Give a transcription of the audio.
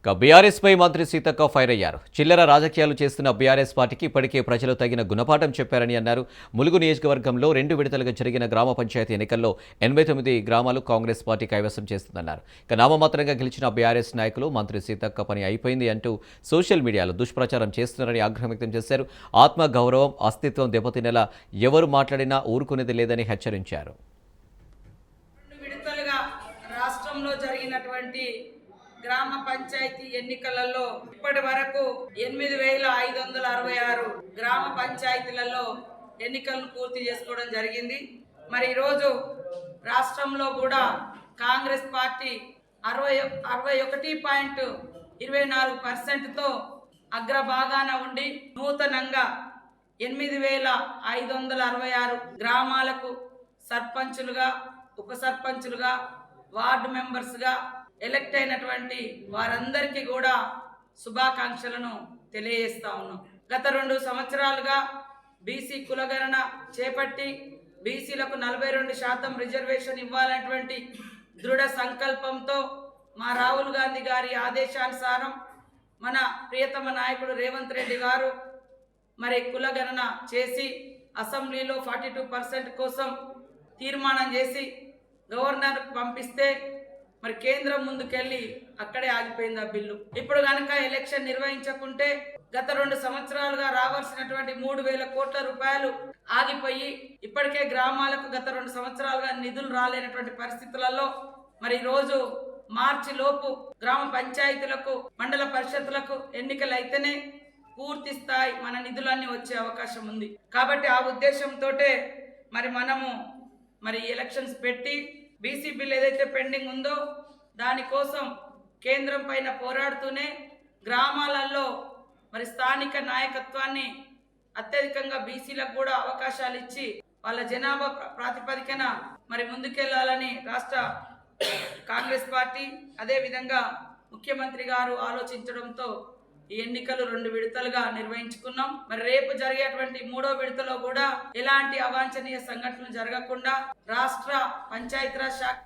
BRS పై మంత్రి Seethakka fire అయ్యారు. చిల్లర రాజకీయాలు చేస్తున్న బీఆర్ఎస్ పార్టీకి ఇప్పటికే ప్రజలు తగిన గుణపాఠం చెప్పారని అన్నారు. ములుగు నియోజకవర్గంలో 2 విడతలుగా జరిగిన గ్రామ పంచాయతీ ఎన్నికల్లో 89 గ్రామాలు కాంగ్రెస్ పార్టీ కైవసం చేస్తుందన్నారు. నామమాత్రంగా గెలిచిన బీఆర్ఎస్ నాయకులు మంత్రి సీతక్క పని అయిపోయింది అంటూ సోషల్ మీడియాలో దుష్ప్రచారం చేస్తున్నారని ఆగ్రహం వ్యక్తం చేశారు. ఆత్మ గౌరవం, అస్తిత్వం దెబ్బతినేలా ఎవరు మాట్లాడినా ఊరుకునేది లేదని హెచ్చరించారు. రాష్ట్రంలో జరిగినటువంటి గ్రామ పంచాయతీ ఎన్నికలలో ఇప్పటి వరకు 8566 గ్రామ పంచాయతీలలో ఎన్నికలను పూర్తి చేసుకోవడం జరిగింది. మరి ఈరోజు రాష్ట్రంలో కూడా కాంగ్రెస్ పార్టీ 61.24%తో అగ్రభాగాన ఉండి నూతనంగా 8566 గ్రామాలకు సర్పంచులుగా, ఉప సర్పంచులుగా, వార్డు మెంబర్స్గా ఎలక్ట్ అయినటువంటి వారందరికీ కూడా శుభాకాంక్షలను తెలియజేస్తా ఉన్నాం. గత 2 సంవత్సరాలుగా బీసీ కులగణన చేపట్టి బీసీలకు 42% రిజర్వేషన్ ఇవ్వాలన్నటువంటి దృఢ సంకల్పంతో మా రాహుల్ గాంధీ గారి ఆదేశానుసారం మన ప్రియతమ నాయకుడు రేవంత్ రెడ్డి గారు మరి కులగణన చేసి అసెంబ్లీలో 42% కోసం తీర్మానం చేసి గవర్నర్కు పంపిస్తే మరి కేంద్రం ముందుకెళ్ళి అక్కడే ఆగిపోయింది ఆ బిల్లు. ఇప్పుడు కనుక ఎలక్షన్ నిర్వహించకుంటే గత 2 సంవత్సరాలుగా రావాల్సినటువంటి 3000 కోట్ల రూపాయలు ఆగిపోయి ఇప్పటికే గ్రామాలకు గత 2 సంవత్సరాలుగా నిధులు రాలేనటువంటి పరిస్థితులలో మరి రోజు మార్చి లోపు గ్రామ పంచాయతీలకు, మండల పరిషత్తులకు ఎన్నికలు అయితేనే పూర్తి స్థాయి మన నిధులన్నీ వచ్చే అవకాశం ఉంది. కాబట్టి ఆ ఉద్దేశంతో మరి మనము ఎలక్షన్స్ పెట్టి బీసీ బిల్ ఏదైతే పెండింగ్ ఉందో దానికోసం కేంద్రం పైన పోరాడుతూనే గ్రామాలలో మరి స్థానిక నాయకత్వాన్ని అత్యధికంగా బీసీలకు కూడా అవకాశాలు ఇచ్చి వాళ్ళ జనాభా ప్రాతిపదికన మరి ముందుకెళ్లాలని రాష్ట్ర కాంగ్రెస్ పార్టీ అదేవిధంగా ముఖ్యమంత్రి గారు ఆలోచించడంతో ఈ ఎన్నికలు 2 విడతలుగా నిర్వహించుకున్నాం. మరి రేపు జరిగేటువంటి 3వ విడతలో కూడా ఎలాంటి అవాంఛనీయ సంఘటనలు జరగకుండా రాష్ట్ర పంచాయతీరాజ్ శాఖ